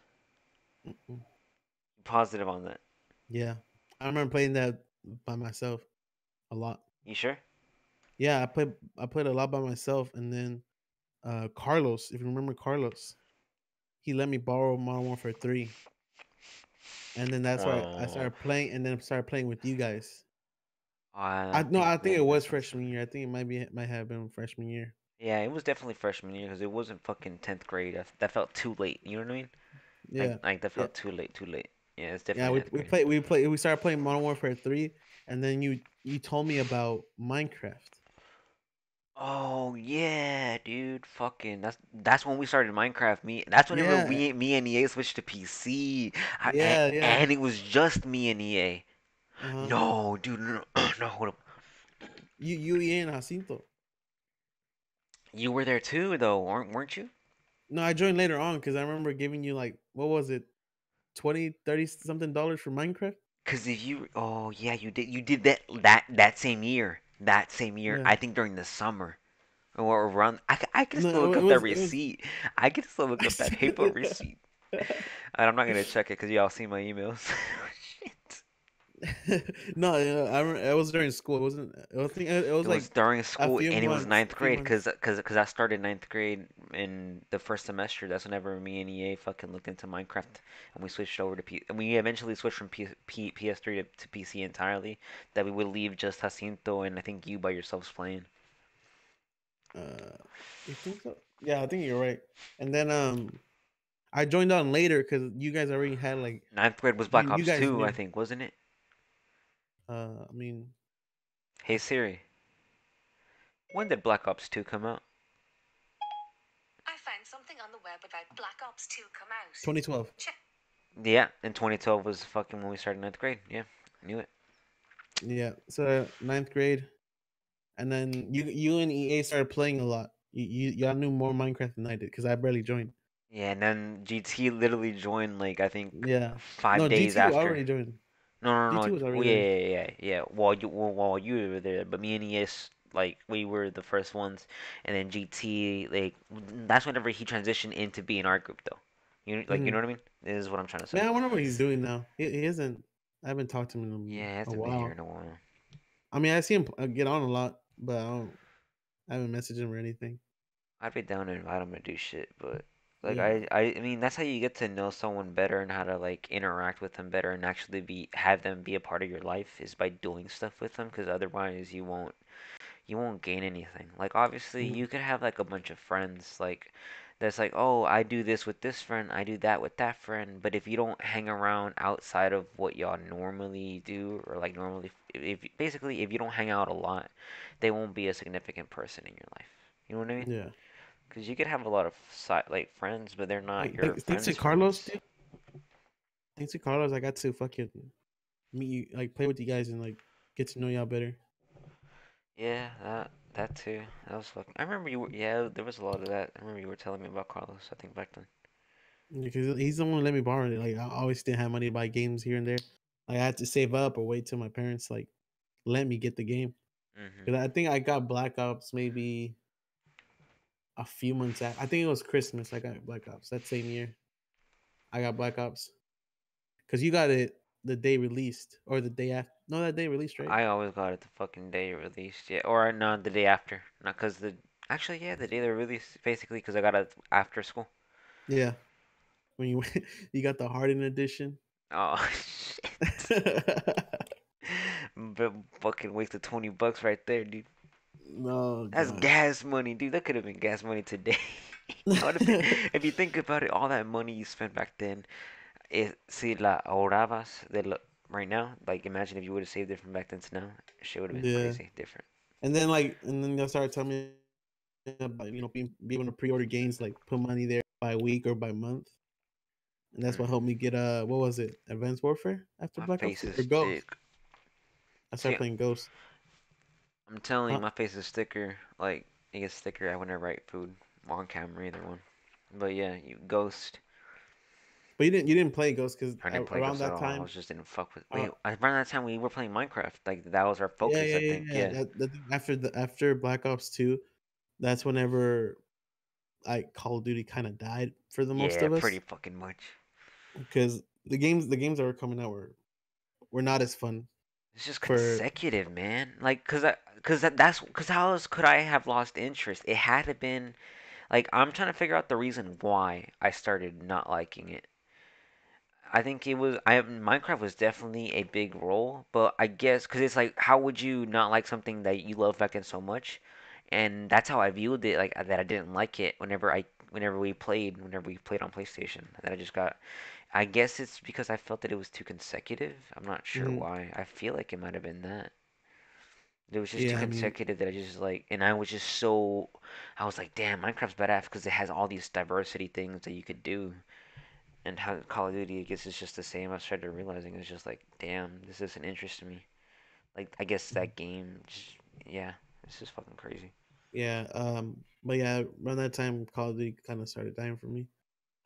Mm-mm. Positive on that. Yeah, I remember playing that by myself a lot. You sure? Yeah, I played a lot by myself, and then Carlos, if you remember Carlos, he let me borrow Modern Warfare 3, and then that's why I Oh, started playing, and then started playing with you guys. I think I think it maybe was that sounds freshman familiar. year. I think might have been freshman year. Yeah, it was definitely freshman year because it wasn't fucking 10th grade. That felt too late. You know what I mean? Yeah, Like that yeah, felt too late. Too late. Yeah, it's yeah. definitely ninth grade. We started playing Modern Warfare 3, and then you told me about Minecraft. Oh yeah, dude. Fucking that's when we started Minecraft. That's whenever Yeah, me and EA switched to PC. yeah. And it was just me and EA. Uh huh. No, dude, no, no, hold up. You and Jacinto. You were there too, though, weren't you? No, I joined later on because I remember giving you like what was it, 20, 30 something dollars for Minecraft. Cause if you, oh yeah, you did that same year. That same year, Yeah. I think during the summer or around. I could still No, look it up that was it was. receipt. I could still look I up that paper said- receipt. And I'm not gonna check it because y'all see my emails. Shit. no, yeah, it was during school. It wasn't. It It was was like during a school few and it was months. ninth A few grade months. cause I started ninth grade in the first semester. That's whenever me and EA fucking looked into Minecraft and we switched over to P and we eventually switched from PS3 to PC entirely. That we would leave just Jacinto and I think you by yourselves playing. Uh, you think so? Yeah, I think you're right. And then I joined on later because you guys already had like Ninth grade was Black you Ops guys 2, I knew. think, wasn't it? I mean, Hey Siri, when did Black Ops 2 come out? I found something on the web about Black Ops 2 come out. 2012. Check. Yeah, and 2012 was fucking when we started ninth grade. Yeah, I knew it. Yeah, so ninth grade, and then you and EA started playing a lot. Y'all knew more Minecraft than I did because I barely joined. Yeah, and then GT literally joined like I think Yeah, five no, days GT was after. already joined. No, no, GT no. was Oh, already yeah, there. yeah, yeah, yeah. While you were there, but me and ES like we were the first ones, and then GT like that's whenever he transitioned into being our group though. You know Hmm. what I mean? This is what I'm trying to say. Man, I wonder what he's doing now. He isn't. I haven't talked to him Yeah, I in a haven't been here in while. a while. I mean, I see him get on a lot, but I haven't messaged him or anything. I'd be down to invite him to do shit, but like Yeah. I mean that's how you get to know someone better and how to like interact with them better and actually be have them be a part of your life is by doing stuff with them because otherwise you won't gain anything. Like obviously Mhm. you could have like a bunch of friends like that's like, "Oh, I do this with this friend, I do that with that friend." But if you don't hang around outside of what y'all normally do or like normally if basically if you don't hang out a lot, they won't be a significant person in your life. You know what I mean? Yeah. Because you could have a lot of like friends, but they're not Like, your thanks to friends' Carlos, friends. dude. Thanks to Carlos, I got to fucking meet you, like play with you guys and like get to know y'all better. Yeah, that too. That was fucking. I remember you were. Yeah, there was a lot of that. I remember you were telling me about Carlos. I think back then. Because he's the one who let me borrow it. Like I always didn't have money to buy games here and there. Like I had to save up or wait till my parents like let me get the game. Mhm. Because I think I got Black Ops maybe a few months after. I think it was Christmas. I got Black Ops that same year. I got Black Ops because you got it the day released or the day after. No, that day released, right? I always got it the fucking day it released. Yeah, or no, the day after. Not cause the actually yeah, the day they released basically cause I got it after school. Yeah, when you you got the Harden edition. Oh shit. But fucking wasted $20 right there, dude. Oh That's gosh. gas money, dude. That could have been gas money today. That would have been, if you think about it, all that money you spent back then, si la ahorrabas right now, like imagine if you would have saved it from back then to now, shit would have been Yeah, crazy different. and then they'll start telling me about be able to pre-order games like put money there by week or by month, and that's what Mm, helped me get what was it, Advanced Warfare after my Black Ops face 2 is or Ghost. thick. I See, started playing Ghost. I'm telling you, Uh, my face is thicker. Like it gets thicker whenever I write food on camera, either one. But yeah, you Ghost. but you didn't play Ghost because I didn't play around Ghost at that all. I time, was just didn't fuck with. uh, Wait, around that time we were playing Minecraft. Like that was our yeah, focus, yeah, I yeah, think. yeah. Yeah. After Black Ops 2, that's whenever like Call of Duty kind of died for the most Yeah, of pretty us fucking much. because the games that were coming out were not as fun It's just for. consecutive, man. Like, cause how else could I have lost interest? It had to been like I'm trying to figure out the reason why I started not liking it. I think it was I Minecraft was definitely a big role, but I guess because it's like how would you not like something that you love back then so much? And that's how I viewed it, like that I didn't like it whenever we played on PlayStation. That I just got I guess it's because I felt that it was too consecutive. I'm not sure Mhm. why. I feel like it might have been that. It was just too Yeah, I mean, consecutive that I just like, and I was just so, I was like, damn, Minecraft's badass because it has all these diversity things that you could do. And how Call of Duty, I guess, is just the same. I started realizing it's just like, damn, this doesn't interest me. Like, I guess that game, just, yeah, it's just fucking crazy. Yeah. But yeah, around that time, Call of Duty kind of started dying for me.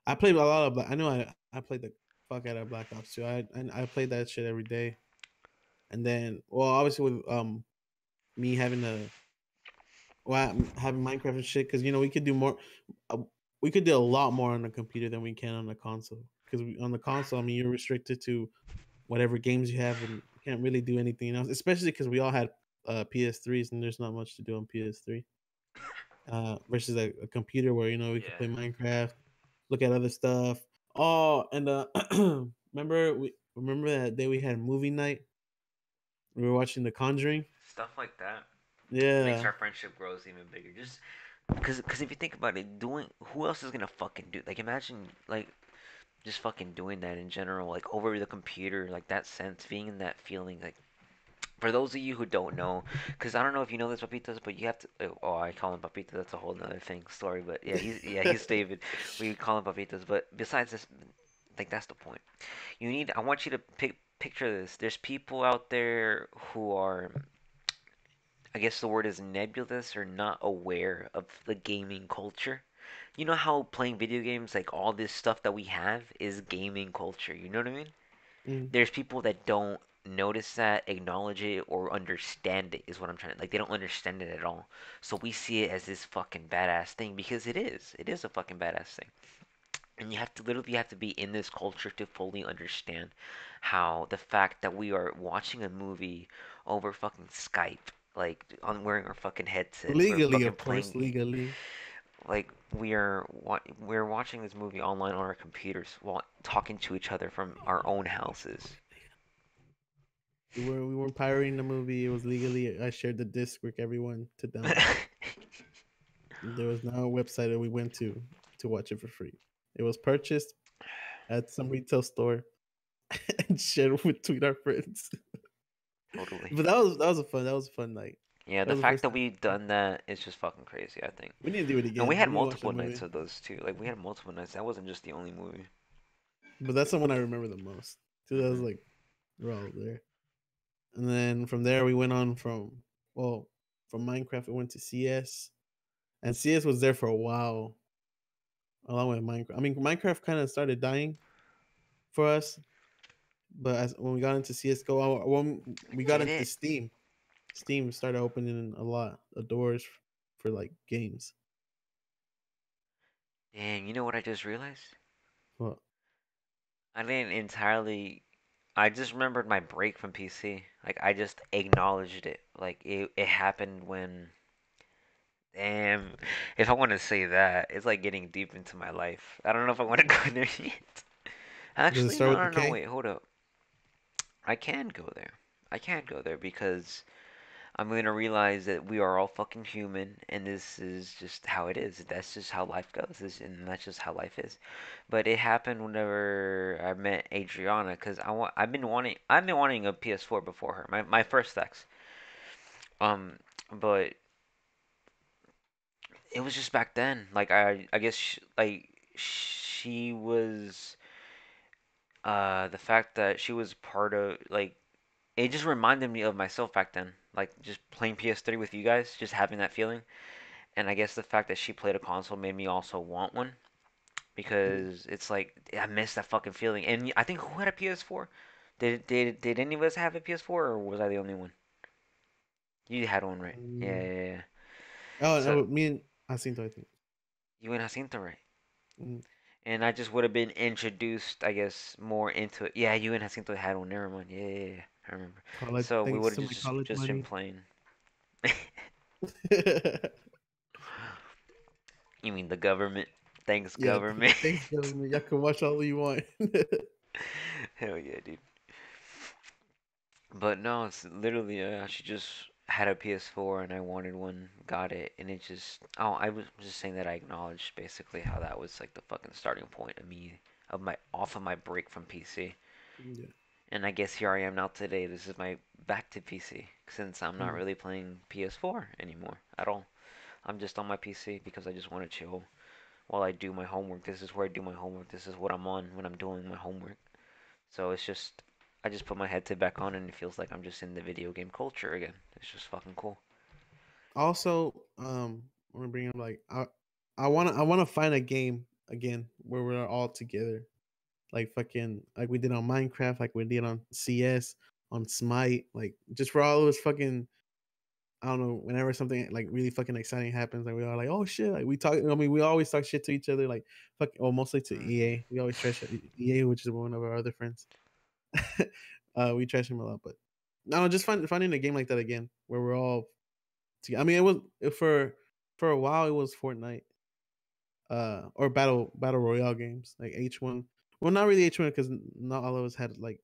I played a lot of. I know I played the fuck out of Black Ops 2. I played that shit every day. And then, well, obviously with me having a having Minecraft and shit, because we could do more. Uh, we could do a lot more on the computer than we can on the console. Because on the console, I mean, you're restricted to whatever games you have, and you can't really do anything else. Especially because we all had PS3s, and there's not much to do on PS3 versus a computer where we could Yeah. play Minecraft, look at other stuff. Oh, and remember that day we had movie night. We were watching The Conjuring. Stuff like that makes Yeah. our friendship grows even bigger. Just because if you think about it, doing who else is gonna fucking do like imagine like just fucking doing that in general like over the computer like that sense being in that feeling like for those of you who don't know, because I don't know if you know this Papitas, but you have to. Oh, I call him Papita. That's a whole nother thing story. But he's David. We call him Papitas. But besides this, like that's the point. I want you to picture this. There's people out there who are, I guess the word is nebulous or not aware of the gaming culture. You know how playing video games, like all this stuff that we have, is gaming culture. You know what I mean? Mm, There's people that don't notice that, acknowledge it, or understand it, is what I'm trying to like. They don't understand it at all. So we see it as this fucking badass thing because it is. It is a fucking badass thing. And you have to literally have to be in this culture to fully understand how the fact that we are watching a movie over fucking Skype, like on wearing our fucking headsets, we're legally, fucking of course, playing legally. like we're watching this movie online on our computers while talking to each other from our own houses. We weren't pirating the movie. It was legally. I shared the disc with everyone to download. There was no website that we went to watch it for free. It was purchased at some retail store and shared between our friends. Totally. But that was a fun night. Yeah, That the was the fact first that time. we've done that is just fucking crazy, I think. We need to do it And we again. had We need to watch that multiple nights movie. of those too. Like we had multiple nights. That wasn't just the only movie. But that's the one I remember the most. Because I was Hmm. like, we're all there. And then from there we went on well, from Minecraft we went to CS. And CS was there for a while, along with Minecraft. I mean, Minecraft kind of started dying for us, but when we got into CS:GO, when I we got get into it. Steam started opening a lot of doors for like games. And you know what I just realized? Well, I didn't entirely. I just remembered my break from PC. Like I just acknowledged it. Like it happened when. Damn. If I want to say that, it's like getting deep into my life. I don't know if I want to go there yet. does it Actually, start no, with the no, no. K? Wait, hold up. I can go there. I can't go there because I'm gonna realize that we are all fucking human, and this is just how it is. That's just how life goes, and that's just how life is. But it happened whenever I met Adriana, cause I've been wanting a PS4 before her, my first ex. Um, but it was just back then. Like I guess she was the fact that she was part of like it just reminded me of myself back then. Like just playing PS3 with you guys, just having that feeling. And I guess the fact that she played a console made me also want one Mm. because it's like I miss that fucking feeling. And I think who had a PS4? Did any of us have a PS4 or was I the only one? You had one, right? Yeah, Mm. yeah, yeah. Oh, So no, me and Jacinto, I think. you and Jacinto, right? Mm. And I just would have been introduced, I guess, more into it. Yeah, you and Jacinto had one. Never mind. Yeah, yeah, yeah. I remember. College, So we thanks would to have my college just been money. playing. Yeah, You mean the government? Thanks, government. thanks, government. Y'all can watch all you want. Hell yeah, dude. But no, it's literally she just had a PS4 and I wanted one, got it, and it just I was just saying that I acknowledged basically how that was like the fucking starting point of me of my off of my break from PC. Yeah. And I guess here I am now today. This is my back to PC since I'm not Mm. really playing PS4 anymore at all. I'm just on my PC because I just want to chill while I do my homework. This is where I do my homework. This is what I'm on when I'm doing my homework. So it's just, I just put my headset back on and it feels like I'm just in the video game culture again. It's just fucking cool. Also, I want to bring up like I want to find a game again where we're all together, like fucking like we did on Minecraft, like we did on CS, on Smite, like just for all of us fucking. I don't know. Whenever something like really fucking exciting happens, like we all like, oh shit, like we talk. I mean, we always talk shit to each other, like fuck. Well, mostly to Hmm. EA. We always trash EA, which is one of our other friends. We trash him a lot, but no, just finding a game like that again where we're all together. I mean, it was for a while. It was Fortnite, or battle royale games like H1. Well, not really H1 because not all of us had like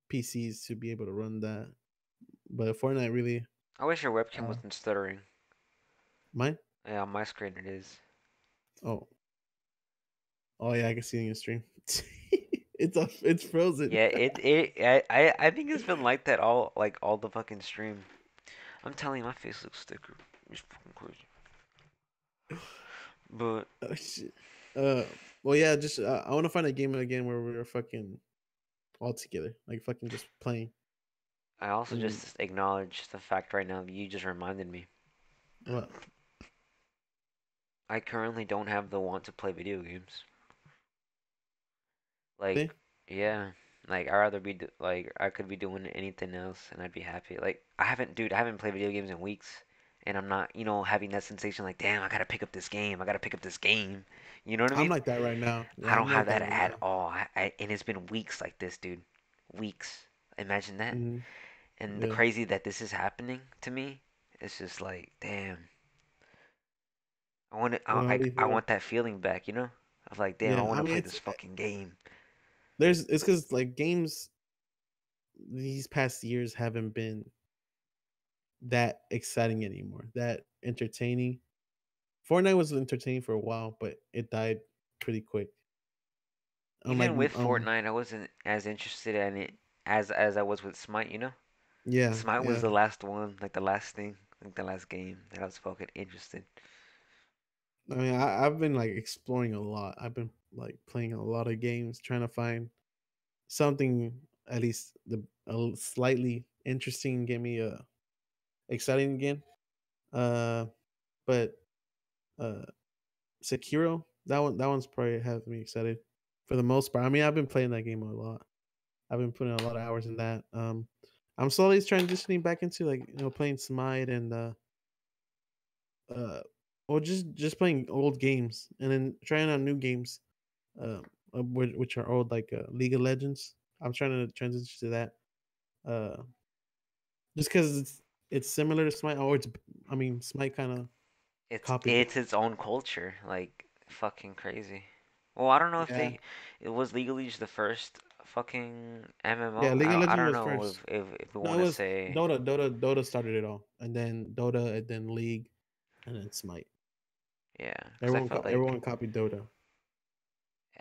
PCs to be able to run that. But Fortnite really I wish your webcam uh wasn't stuttering. mine. Yeah, on my screen it is. Oh, oh yeah, I can see it in your stream. It's frozen. Yeah, I think it's been like that all the fucking stream. I'm telling you, my face looks thicker. It's fucking crazy. But Oh, shit. Uh, well, yeah, just I want to find a game again where we're fucking all together, like fucking just playing. I also And just acknowledge the fact right now you just reminded me. what? I currently don't have the want to play video games. See, Like, yeah, like I'd rather like I could be doing anything else and I'd be happy. Like I haven't played video games in weeks, and I'm not, having that sensation like, damn, I gotta pick up this game. I gotta pick up this game. You know what I I'm mean? like that right now. I Yeah, don't I'm have like that that right at now. all. And it's been weeks like this, dude. Weeks. Imagine that. Hmm. And the Yeah. crazy that this is happening to me, it's just like, damn. I want it. Well, how do you I feel? want that feeling back, you know? Of like, damn, I Yeah, want I to mean play it's this fucking game. it's because like games these past years haven't been that exciting anymore, that entertaining. Fortnite was entertaining for a while, but it died pretty quick. Unlike Even with Fortnite, I wasn't as interested in it as I was with Smite, you know? yeah, Smite was yeah. the last one, like the last thing, like the last game that I was fucking interested. I mean, I've been like exploring a lot. I've been like playing a lot of games, trying to find something at least slightly interesting, get me exciting again. Uh, but uh, Sekiro, that one's probably has me excited for the most part. I mean, I've been playing that game a lot. I've been putting a lot of hours in that. I'm slowly transitioning back into like playing Smite and uh, or just playing old games and then trying out new games, which are old like League of Legends. I'm trying to transition to that, uh, just because it's similar to Smite. Or it's I mean Smite kind of copied It's it. its own culture, like fucking crazy. Well, I don't know if Yeah, it was legally the first fucking yeah. MMO. League of I Legends don't was know first. if we No, want it to was say, Dota started it all, and then Dota, and then League, and then Smite. yeah, because I felt like, Everyone copied Dota.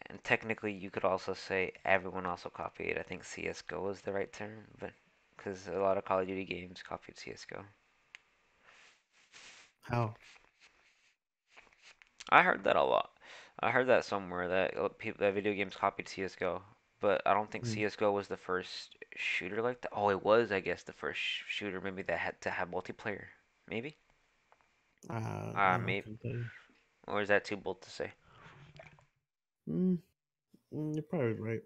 and technically you could also say everyone also copied. I think CS:GO is the right term, but because a lot of Call of Duty games copied CS:GO. How? I heard that a lot. I heard that somewhere that people that video games copied CS:GO, but I don't think Mm, CS:GO was the first shooter like that. Oh, it was, I guess, the first shooter maybe that had to have multiplayer. Maybe. I Maybe. couldn't tell you. Or is that too bold to say? Mm, you're probably right.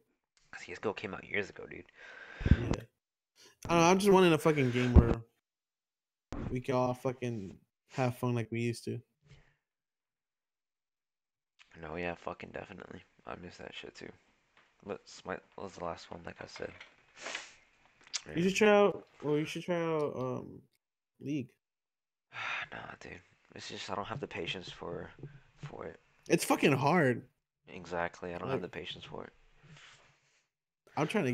CS:GO came out years ago, dude. Yeah. I don't know, I'm just wanting a fucking game where we can all fucking have fun like we used to. No, yeah, fucking definitely. I miss that shit too. But Smite was the last one, like I said. You should And try out. Well, you should try out League. nah, dude. It's just I don't have the patience for it. It's fucking hard. Exactly, I don't have Like the patience for it. I'm trying to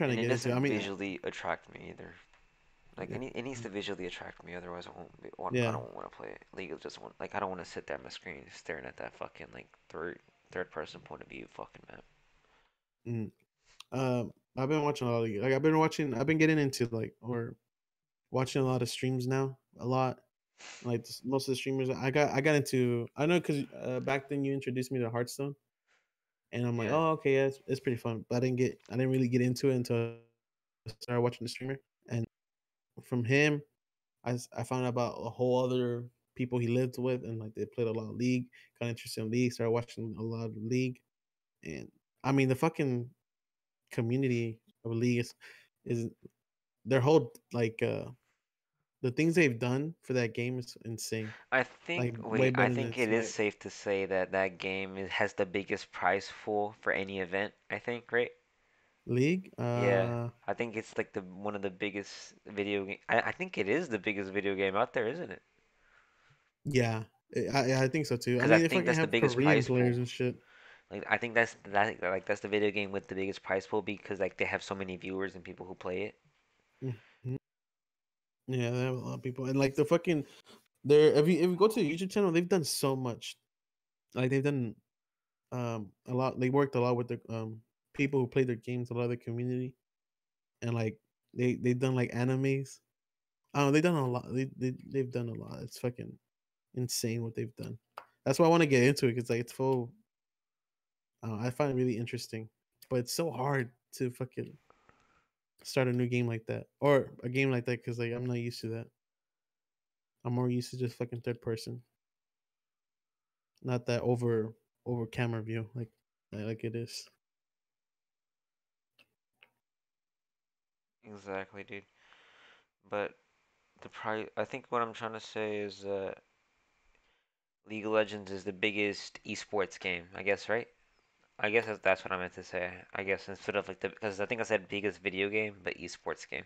And it get into it. I doesn't mean, visually attract me either. Like yeah, it needs to visually attract me, otherwise I yeah. don't want to play it. League of just want like I don't want to sit there on my screen staring at that fucking like third person point of view fucking map. Mm. I've been watching a lot of like I've been getting into like or watching a lot of streams now. A lot like most of the streamers I got into. I know because back then you introduced me to Hearthstone, and I'm like, Yeah. oh okay, yeah, it's pretty fun. But I didn't really get into it until I started watching the streamer, and from him I found out about a whole other people he lived with, and like they played a lot of League. Got interested in League. Started watching a lot of League, and I mean the fucking community of League is their whole like the things they've done for that game is insane. I think, Like way wait, I better than think its it is hype. safe to say that that game has the biggest prize pool for any event, I think, right? League, Yeah, I think it's like the one of the biggest video game. I think it is the biggest video game out there, isn't it? yeah, I think so too. I Because I mean, they think fucking that's the have biggest Korean prize players pool. and shit. Like I think that's the video game with the biggest prize pool because like they have so many viewers and people who play it. Mhm. Yeah, they have a lot of people, and like the fucking they're if you go to the YouTube channel, they've done so much. Like they've done a lot. They worked a lot with the people who play their games, a lot of the community, and like they've done like animes. They've done a lot. They've done a lot. It's fucking insane what they've done. That's why I want to get into it because like it's full. I find it really interesting, but it's so hard to fucking start a new game like that or a game like that because like I'm not used to that. I'm more used to just fucking third person, not that over camera view like it is. Exactly, dude. But the price, I think what I'm trying to say is League of Legends is the biggest esports game, I guess, right? I guess that's what I meant to say. I guess instead of like the because I think I said biggest video game, but esports game.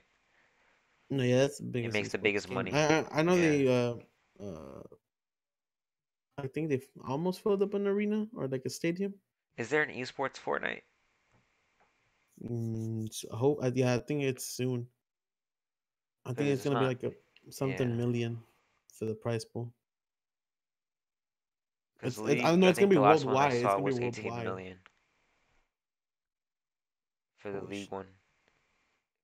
No, yeah, that's the It biggest makes the esports biggest game. money. I know Yeah. they uh I think they've almost filled up an arena or like a stadium. Is there an esports Fortnite? I hope yeah, I think it's soon. I think Because it's it's gonna be not. like a Yeah. something million for the prize pool. Because I League, know I it's gonna think be the last one I worldwide. It's saw gonna be was 18 worldwide. million for the Oh League shit. one.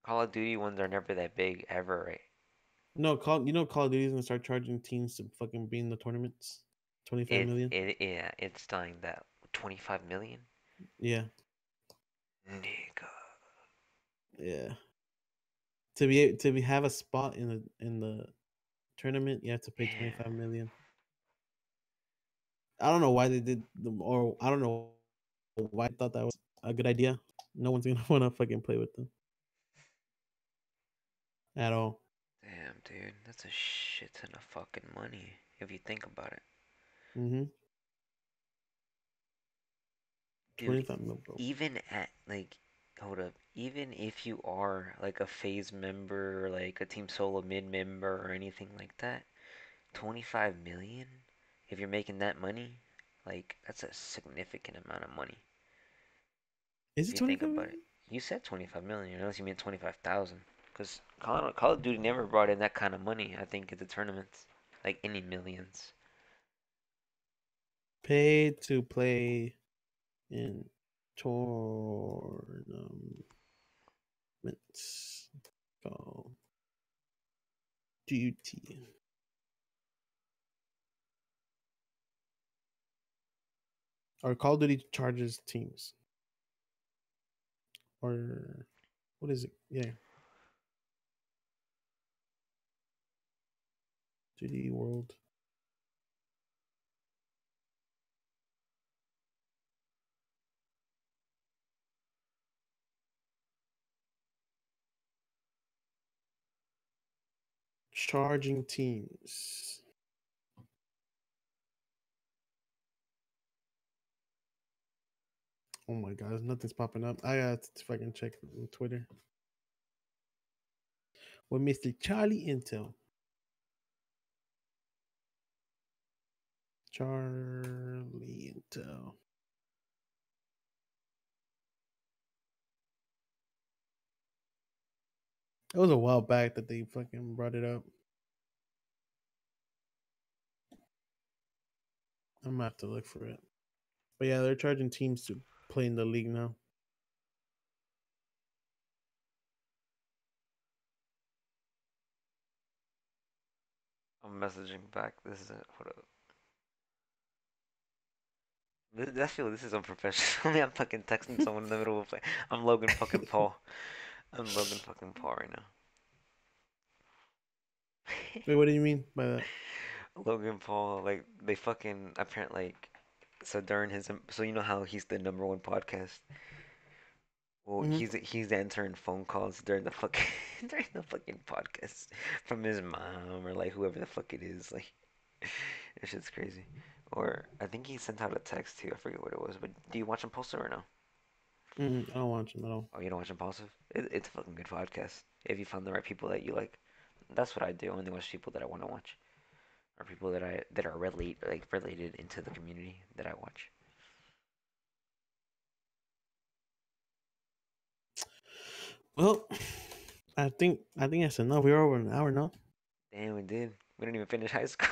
Call of Duty ones are never that big ever, right? No, Call of Duty's gonna start charging teams to fucking be in the tournaments. 25 million. Yeah, it's dying that 25 million. Yeah. Nigga. Yeah. Have a spot in the tournament, you have to pay Yeah. 25 million. I don't know why they did or I don't know why I thought that was a good idea. No one's gonna want to fucking play with them at all. Damn, dude, that's a shit ton of fucking money if you think about it. Mm-hmm. Dude, 25 mil, bro. even at like, hold up, even if you are like a phase member or like a team solo mid member or anything like that, 25 million? If you're making that money, like that's a significant amount of money Is if it you think 25 about it. million? You said 25 million, unless you meant 25,000. Because Call of Duty never brought in that kind of money, I think, into tournaments. Like any millions. Paid to play in tournaments. Call Duty. Or Call of Duty charges teams. Or what is it? Yeah. Duty World. Charging teams. Oh my god, nothing's popping up. I got to fucking check on Twitter. With Mr. Charlie Intel. Charlie Intel. It was a while back that they fucking brought it up. I'm gonna have to look for it. But yeah, they're charging teams to play in the league now. I'm messaging back. This is it. Hold up. I feel this is unprofessional. I'm fucking texting someone in the middle of play. I'm Logan fucking Paul. I'm Logan fucking Paul right now. Wait, what do you mean by that? Logan Paul, like they fucking apparently like so during his so you know how he's the number one podcast. Well, Hmm. he's answering phone calls during the fucking during the fucking podcast from his mom or like whoever the fuck it is. Like this shit's crazy. Or I think he sent out a text too. I forget what it was. But do you watch Impulsive or no? I don't watch them at all. Oh, you don't watch Impulsive? It's a fucking good podcast. If you find the right people that you like, that's what I do. I only watch people that I want to watch, or people that are related into the community that I watch. Well, I think that's enough. We're over an hour now. Damn, we did. We didn't even finish high school.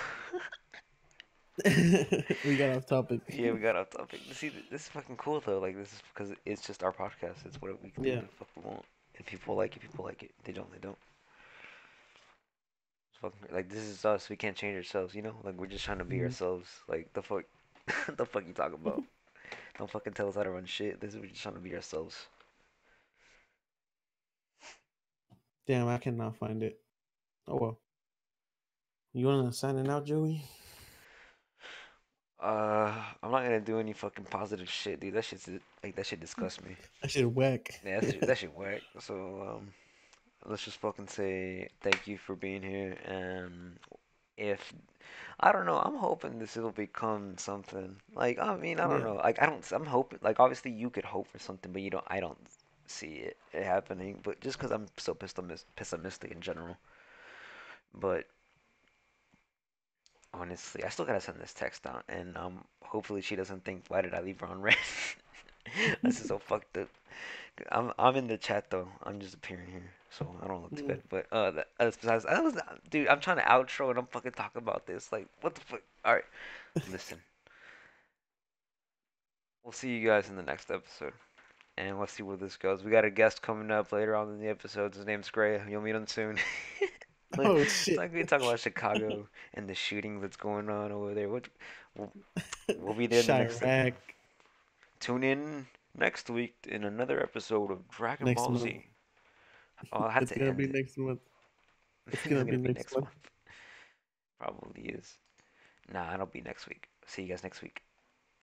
We got off topic. Yeah, we got off topic. See, this is fucking cool though. Like this is because it's just our podcast. It's what we can do Yeah. what the fuck we want. If people like it, people like it. They don't, they don't. It's fucking like this is us. We can't change ourselves. You know, like we're just trying to be Mhm. ourselves. Like the fuck, the fuck you talk about? Don't fucking tell us how to run shit. This is we're just trying to be ourselves. Damn, I cannot find it. Oh well. You wanna sign it out, Joey? I'm not gonna do any fucking positive shit, dude. That shit's like that shit disgusts me. I should whack. Yeah, that shit whack. So let's just fucking say thank you for being here. And if I don't know, I'm hoping this will become something. Like I mean, I don't Yeah. know. Like I don't. I'm hoping. Like obviously you could hope for something, but you don't. I don't see it happening. But just because I'm so pessimistic in general. But honestly, I still gotta send this text out, and hopefully she doesn't think why did I leave her on red. This is so fucked up. I'm in the chat though. I'm just appearing here, so I don't look too Mm. bad. But that's besides. I was dude. I'm trying to outro and I'm fucking talking about this. Like what the fuck? All right, listen. We'll see you guys in the next episode, and let's see where this goes. We got a guest coming up later on in the episodes. His name's Gray. You'll meet him soon. Oh It's shit. like we talk about Chicago and the shooting that's going on over there. We'll, we'll be there in the next. Chirac Tune in next week in another episode of Dragon next Ball month. Z. Oh, I had It's to gonna be end it. next month. It's It's gonna be gonna be next next month. month. Probably is. Nah, it'll be next week. See you guys next week.